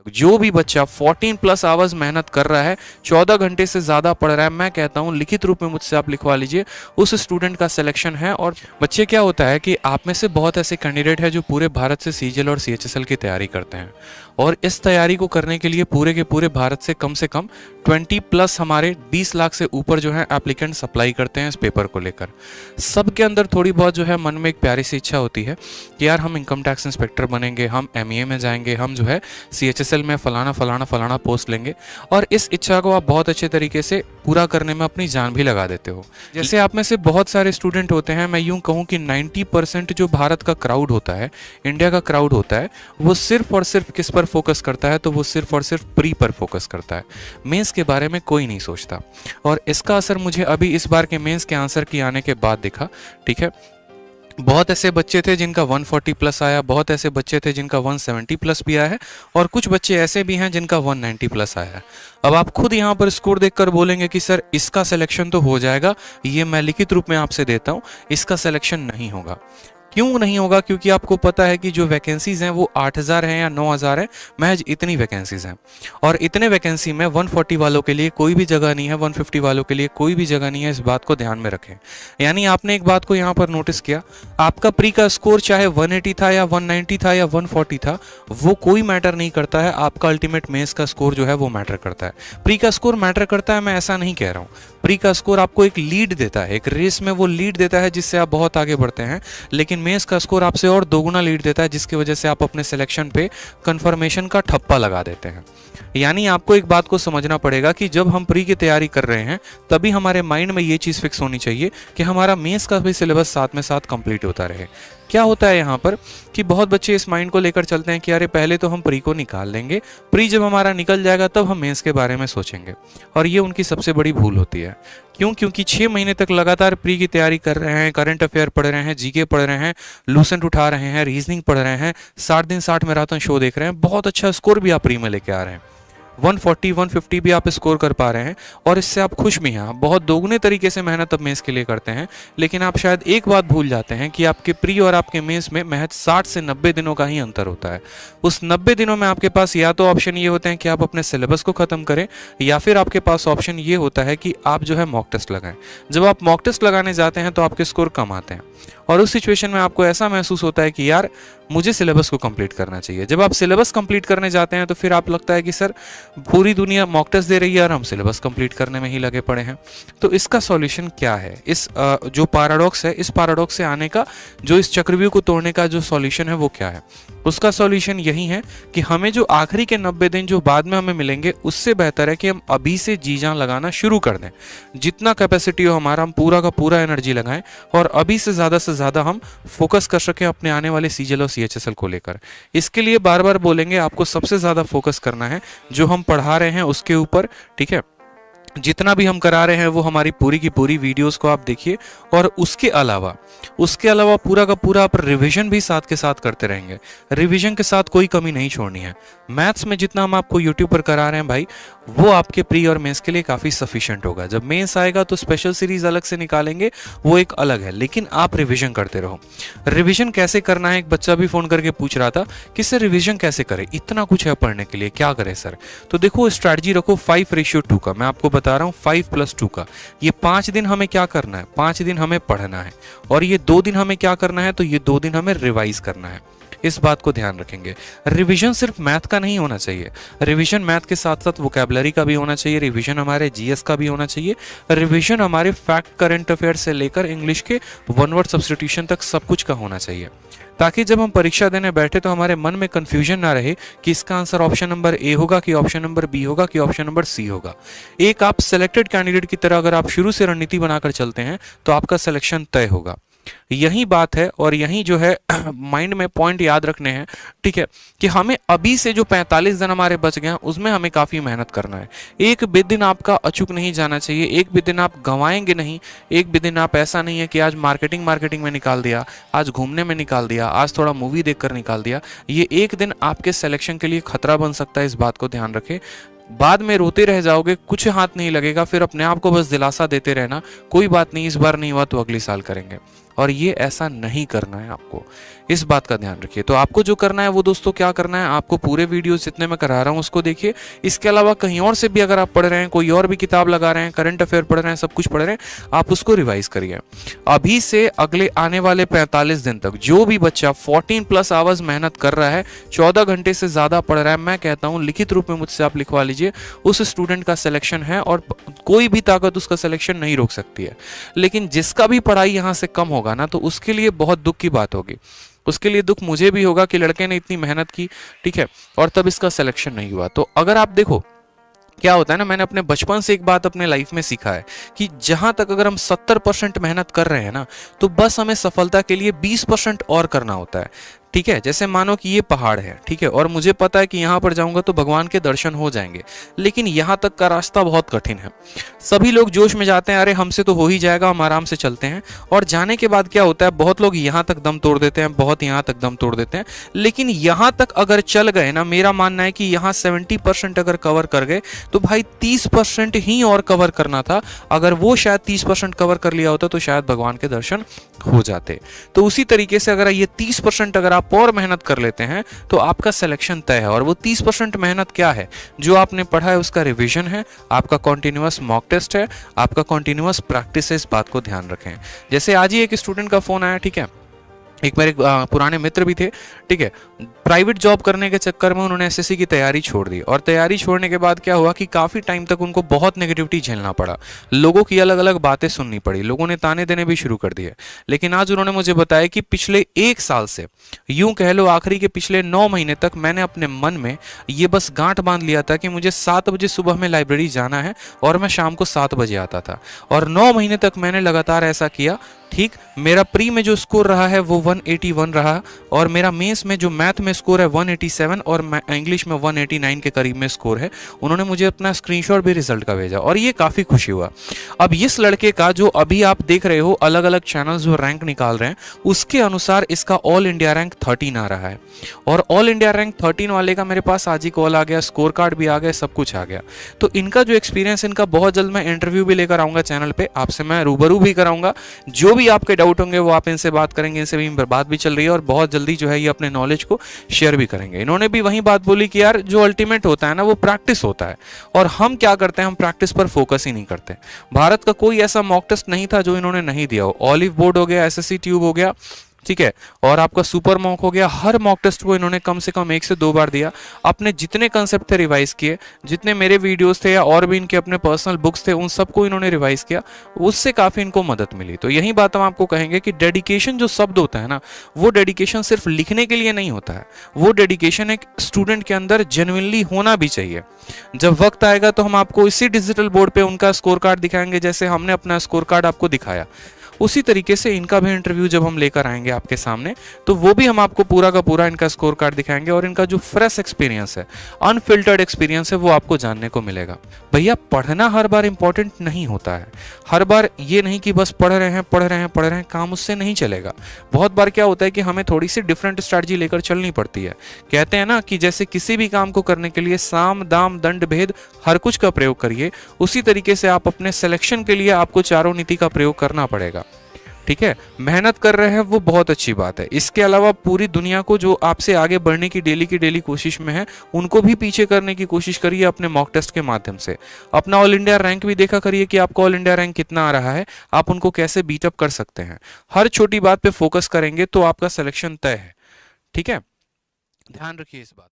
जो भी बच्चा 14 प्लस आवर्स मेहनत कर रहा है, 14 घंटे से ज़्यादा पढ़ रहा है, मैं कहता हूँ लिखित रूप में मुझसे आप लिखवा लीजिए, उस स्टूडेंट का सिलेक्शन है। और बच्चे क्या होता है कि आप में से बहुत ऐसे कैंडिडेट हैं जो पूरे भारत से सीजीएल और सीएचएसएल की तैयारी करते हैं, और इस तैयारी को करने के लिए पूरे के पूरे भारत से कम 20 प्लस हमारे 20 लाख से ऊपर जो है एप्लीकेंट्स अप्लाई करते हैं इस पेपर को लेकर। सबके अंदर थोड़ी बहुत जो है मन में एक प्यारी सी इच्छा होती है कि यार हम इनकम टैक्स इंस्पेक्टर बनेंगे, हम एमईए में जाएंगे, हम जो है सीएचएसएल में फलाना फलाना फलाना पोस्ट लेंगे, और इस इच्छा को आप बहुत अच्छे तरीके से पूरा करने में अपनी जान भी लगा देते हो। जैसे आप में से बहुत सारे स्टूडेंट होते हैं, मैं यूं कहूं कि 90% जो भारत का क्राउड होता है, इंडिया का क्राउड होता है, वो सिर्फ और सिर्फ किस पर फोकस करता है, तो वो सिर्फ और सिर्फ प्री पर फोकस करता है। मेंस के बारे में कोई नहीं सोचता, और इसका असर मुझे अभी इस बार के मेंस के आंसर की आने के बाद दिखा। ठीक है, बहुत ऐसे बच्चे थे जिनका 140 प्लस आया, बहुत ऐसे बच्चे थे जिनका 170 प्लस भी आया है, और कुछ बच्चे ऐसे भी हैं जिनका 190 प्लस आया है। अब आप खुद यहाँ पर स्कोर देखकर बोलेंगे कि सर इसका सिलेक्शन तो हो जाएगा, ये मैं लिखित रूप में आपसे देता हूँ, इसका सिलेक्शन नहीं होगा। क्यों नहीं होगा? क्योंकि आपको पता है कि जो वैकेंसीज हैं वो 8000 हैं या 9000 हैं, महज इतनी वैकेंसीज हैं, और इतने वैकेंसी में 140 वालों के लिए कोई भी जगह नहीं है, 150 वालों के लिए कोई भी जगह नहीं है। इस बात को ध्यान में रखें। यानी आपने एक बात को यहाँ पर नोटिस किया, आपका प्री का स्कोर चाहे 180 था या 190 था या 140 था, वो कोई मैटर नहीं करता है। आपका अल्टीमेट मेंस का स्कोर जो है वो मैटर करता है। प्री का स्कोर मैटर करता है, मैं ऐसा नहीं कह रहा हूँ। प्री का स्कोर आपको एक लीड देता है, एक रेस में वो लीड देता है जिससे आप बहुत आगे बढ़ते हैं, लेकिन मेंस का स्कोर आपसे और दोगुना लीड देता है, जिसकी वजह से आप अपने सिलेक्शन पे कंफर्मेशन का ठप्पा लगा देते हैं। यानी आपको एक बात को समझना पड़ेगा कि जब हम प्री की तैयारी कर रहे हैं, तभी हमारे माइंड में ये चीज़ फिक्स होनी चाहिए कि हमारा मेंस का भी सिलेबस साथ में साथ कंप्लीट होता रहे। क्या होता है यहाँ पर कि बहुत बच्चे इस माइंड को लेकर चलते हैं कि अरे पहले तो हम प्री को निकाल लेंगे, प्री जब हमारा निकल जाएगा तब हम मेंस के बारे में सोचेंगे, और ये उनकी सबसे बड़ी भूल होती है। क्यों? क्योंकि 6 महीने तक लगातार प्री की तैयारी कर रहे हैं, करंट अफेयर पढ़ रहे हैं, जीके पढ़ रहे हैं, लूसेंट उठा रहे हैं, रीजनिंग पढ़ रहे हैं, 60 दिन 60 मैराथन शो देख रहे हैं, बहुत अच्छा स्कोर भी आप प्री में लेके आ रहे हैं, 140 150 भी आप स्कोर कर पा रहे हैं, और इससे आप खुश भी हैं। आप बहुत दोगुने तरीके से मेहनत अब मेंस के लिए करते हैं, लेकिन आप शायद एक बात भूल जाते हैं कि आपके प्री और आपके मेंस में महज 60 से 90 दिनों का ही अंतर होता है। उस 90 दिनों में आपके पास या तो ऑप्शन ये होते हैं कि आप अपने सिलेबस को खत्म करें, या फिर आपके पास ऑप्शन ये होता है कि आप जो है मॉक टेस्ट लगाएं। जब आप मॉक टेस्ट लगाने जाते हैं तो आपके स्कोर कम आते हैं, और उस सिचुएशन में आपको ऐसा महसूस होता है कि यार मुझे सिलेबस को कंप्लीट करना चाहिए। जब आप सिलेबस कंप्लीट करने जाते हैं तो फिर आप लगता है कि सर पूरी दुनिया मॉक टेस्ट दे रही है और हम सिलेबस कंप्लीट करने में ही लगे पड़े हैं। तो इसका सॉल्यूशन क्या है? इस जो पैराडॉक्स है, इस पैराडॉक्स से आने का, जो इस चक्रव्यूह को तोड़ने का जो सॉल्यूशन है वो क्या है? उसका सॉल्यूशन यही है कि हमें जो आखिरी के 90 दिन जो बाद में हमें मिलेंगे, उससे बेहतर है कि हम अभी से जी जान लगाना शुरू कर दें। जितना कैपेसिटी हो हमारा, हम पूरा का पूरा एनर्जी लगाएं, और अभी से ज़्यादा हम फोकस कर सकें अपने आने वाले सीजीएल और सीएचएसएल को लेकर। इसके लिए बार बार बोलेंगे आपको सबसे ज़्यादा फोकस करना है जो हम पढ़ा रहे हैं उसके ऊपर। ठीक है, जितना भी हम करा रहे हैं वो हमारी पूरी की पूरी वीडियोस को आप देखिए, और उसके अलावा पूरा का पूरा आप रिवीजन भी साथ के साथ करते रहेंगे। रिवीजन के साथ कोई कमी नहीं छोड़नी है। मैथ्स में जितना हम आपको यूट्यूब पर करा रहे हैं भाई, वो आपके प्री और मेंस के लिए काफ़ी सफिशिएंट होगा। जब मेंस आएगा तो स्पेशल सीरीज अलग से निकालेंगे, वो एक अलग है, लेकिन आप रिवीजन करते रहो। रिवीजन कैसे करना है? एक बच्चा भी फ़ोन करके पूछ रहा था कि सर रिवीजन कैसे करें, इतना कुछ है पढ़ने के लिए, क्या करें सर? तो देखो स्ट्रैटेजी रखो 5:2 का। मैं आपको बता रहा हूँ 5+2 का। ये 5 दिन हमें क्या करना है? 5 दिन हमें पढ़ना है, और ये 2 दिन हमें क्या करना है? तो ये 2 दिन हमें रिवाइज करना है। इस बात को ध्यान रखेंगे। रिवीजन सिर्फ मैथ का नहीं होना चाहिए, रिवीजन मैथ के साथ साथ वोकैबुलरी का भी होना चाहिए, रिवीजन हमारे जीएस का भी होना चाहिए, रिवीजन हमारे फैक्ट करंट अफेयर से लेकर इंग्लिश के वन वर्ड सब्स्टिट्यूशन तक सब कुछ का होना चाहिए, ताकि जब हम परीक्षा देने बैठे तो हमारे मन में कंफ्यूजन ना रहे कि इसका आंसर ऑप्शन नंबर ए होगा कि ऑप्शन नंबर बी होगा कि ऑप्शन नंबर सी होगा। एक आप सिलेक्टेड कैंडिडेट की तरह अगर आप शुरू से रणनीति बनाकर चलते हैं तो आपका सिलेक्शन तय होगा। यही बात है, और यही जो है माइंड में पॉइंट याद रखने हैं। ठीक है, कि हमें अभी से जो 45 दिन हमारे बच गए हैं उसमें हमें काफ़ी मेहनत करना है। एक भी दिन आपका अचूक नहीं जाना चाहिए, एक भी दिन आप गंवाएंगे नहीं। एक भी दिन आप ऐसा नहीं है कि आज मार्केटिंग में निकाल दिया, आज घूमने में निकाल दिया, आज थोड़ा मूवी देखकर निकाल दिया। ये एक दिन आपके सिलेक्शन के लिए खतरा बन सकता है, इस बात को ध्यान रखें। बाद में रोते रह जाओगे, कुछ हाथ नहीं लगेगा, फिर अपने आप को बस दिलासा देते रहना, कोई बात नहीं, इस बार नहीं हुआ तो अगले साल करेंगे। और ये ऐसा नहीं करना है आपको। इस बात का ध्यान रखिए। तो आपको जो करना है वो दोस्तों क्या करना है, आपको पूरे वीडियो जितने मैं करा रहा हूँ उसको देखिए। इसके अलावा कहीं और से भी अगर आप पढ़ रहे हैं, कोई और भी किताब लगा रहे हैं, करंट अफेयर पढ़ रहे हैं, सब कुछ पढ़ रहे हैं, आप उसको रिवाइज करिए। अभी से अगले आने वाले 45 दिन तक जो भी बच्चा 14 प्लस आवर्स मेहनत कर रहा है, 14 घंटे से ज़्यादा पढ़ रहा है, मैं कहता हूँ लिखित रूप में मुझसे आप लिखवा लीजिए, उस स्टूडेंट का सिलेक्शन है और कोई भी ताकत उसका सिलेक्शन नहीं रोक सकती है। लेकिन जिसका भी पढ़ाई यहाँ से कम होगा ना, तो उसके लिए बहुत दुख की बात होगी। उसके लिए दुख मुझे भी होगा कि लड़के ने इतनी मेहनत की, ठीक है, और तब इसका सिलेक्शन नहीं हुआ। तो अगर आप देखो क्या होता है ना, मैंने अपने बचपन से एक बात अपने लाइफ में सीखा है कि जहां तक अगर हम 70% मेहनत कर रहे हैं ना, तो बस हमें सफलता के लिए 20% और करना होता है। ठीक है, जैसे मानो कि ये पहाड़ है, ठीक है, और मुझे पता है कि यहाँ पर जाऊंगा तो भगवान के दर्शन हो जाएंगे, लेकिन यहाँ तक का रास्ता बहुत कठिन है। सभी लोग जोश में जाते हैं, अरे हमसे तो हो ही जाएगा, हम आराम से चलते हैं, और जाने के बाद क्या होता है, बहुत लोग यहाँ तक दम तोड़ देते हैं, बहुत यहाँ तक दम तोड़ देते हैं। लेकिन यहाँ तक अगर चल गए ना, मेरा मानना है कि यहाँ 70% अगर कवर कर गए, तो भाई 30% ही और कवर करना था। अगर वो शायद 30% कवर कर लिया होता तो शायद भगवान के दर्शन हो जाते। तो उसी तरीके से अगर ये 30% अगर आप और मेहनत कर लेते हैं तो आपका सिलेक्शन तय है। और वो 30% मेहनत क्या है, जो आपने पढ़ा है उसका रिवीजन है, आपका कॉन्टिन्यूअस मॉक टेस्ट है, आपका कॉन्टिन्यूअस प्रैक्टिस है। इस बात को ध्यान रखें। जैसे आज ही एक स्टूडेंट का फोन आया, ठीक है, एक मेरे पुराने मित्र भी थे, ठीक है, प्राइवेट जॉब करने के चक्कर में उन्होंने एसएससी की तैयारी छोड़ दी, और तैयारी छोड़ने के बाद क्या हुआ कि काफ़ी टाइम तक उनको बहुत नेगेटिविटी झेलना पड़ा, लोगों की अलग अलग बातें सुननी पड़ी, लोगों ने ताने देने भी शुरू कर दिए। लेकिन आज उन्होंने मुझे बताया कि पिछले 1 साल से, यूं कह लो आखिरी के पिछले 9 महीने तक, मैंने अपने मन में ये बस गांठ बांध लिया था कि मुझे 7 बजे सुबह में लाइब्रेरी जाना है और मैं शाम को 7 बजे आता था, और 9 महीने तक मैंने लगातार ऐसा किया। ठीक, मेरा प्री में जो स्कोर रहा है वो 181 रहा, और मेरा मेंस में जो मैथ में स्कोर है 187, और इंग्लिश में 189 के करीब में स्कोर है। उन्होंने मुझे अपना स्क्रीनशॉट भी रिजल्ट का भेजा, और ये काफ़ी खुशी हुआ। अब इस लड़के का जो अभी आप देख रहे हो अलग अलग चैनल्स जो रैंक निकाल रहे हैं, उसके अनुसार इसका ऑल इंडिया रैंक 13 आ रहा है, और ऑल इंडिया रैंक 13 वाले का मेरे पास आज ही कॉल आ गया, स्कोर कार्ड भी आ गया, सब कुछ आ गया। तो इनका जो एक्सपीरियंस, इनका बहुत जल्द मैं इंटरव्यू भी लेकर आऊँगा चैनल पर, आपसे मैं रूबरू भी कराऊंगा। जो भी आपके डाउट होंगे वो आप इनसे बात करेंगे, इनसे भी बात भी चल रही है, और बहुत जल्दी जो है ये अपने नॉलेज को शेयर भी करेंगे। इन्होंने भी वही बात बोली कि यार जो अल्टीमेट होता है ना वो प्रैक्टिस होता है, और हम क्या करते हैं, हम प्रैक्टिस पर फोकस ही नहीं करते। भारत का कोई ऐसा मॉक टेस्ट नहीं था जो इन्होंने नहीं दिया हो। ऑलिव बोर्ड हो गया, एसएससी ट्यूब हो गया, ठीक है, और आपका सुपर मॉक हो गया, हर मॉक टेस्ट को इन्होंने कम से कम 1 से 2 बार दिया। अपने जितने कंसेप्ट थे रिवाइज किए, जितने मेरे वीडियोस थे या और भी इनके अपने पर्सनल बुक्स थे उन सबको इन्होंने रिवाइज किया, उससे काफ़ी इनको मदद मिली। तो यही बात हम आपको कहेंगे कि डेडिकेशन जो शब्द होता है ना, वो डेडिकेशन सिर्फ लिखने के लिए नहीं होता है, वो डेडिकेशन एक स्टूडेंट के अंदर जेन्युइनली होना भी चाहिए। जब वक्त आएगा तो हम आपको इसी डिजिटल बोर्ड पे उनका स्कोर कार्ड दिखाएंगे, जैसे हमने अपना स्कोर कार्ड आपको दिखाया, उसी तरीके से इनका भी इंटरव्यू जब हम लेकर आएंगे आपके सामने, तो वो भी हम आपको पूरा का पूरा इनका स्कोर कार्ड दिखाएंगे, और इनका जो फ्रेश एक्सपीरियंस है, अनफिल्टर्ड एक्सपीरियंस है, वो आपको जानने को मिलेगा। भैया पढ़ना हर बार इंपॉर्टेंट नहीं होता है, हर बार ये नहीं कि बस पढ़ रहे हैं, काम उससे नहीं चलेगा। बहुत बार क्या होता है कि हमें थोड़ी सी डिफरेंट स्ट्रैटेजी लेकर चलनी पड़ती है। कहते हैं ना कि जैसे किसी भी काम को करने के लिए साम दाम दंड भेद हर कुछ का प्रयोग करिए, उसी तरीके से आप अपने सिलेक्शन के लिए आपको चारों नीति का प्रयोग करना पड़ेगा। ठीक है, मेहनत कर रहे हैं वो बहुत अच्छी बात है। इसके अलावा पूरी दुनिया को जो आपसे आगे बढ़ने की डेली कोशिश में है, उनको भी पीछे करने की कोशिश करिए अपने मॉक टेस्ट के माध्यम से। अपना ऑल इंडिया रैंक भी देखा करिए कि आपका ऑल इंडिया रैंक कितना आ रहा है, आप उनको कैसे बीटअप कर सकते हैं। हर छोटी बात पे फोकस करेंगे तो आपका सिलेक्शन तय है। ठीक है, ध्यान रखिए इस बात।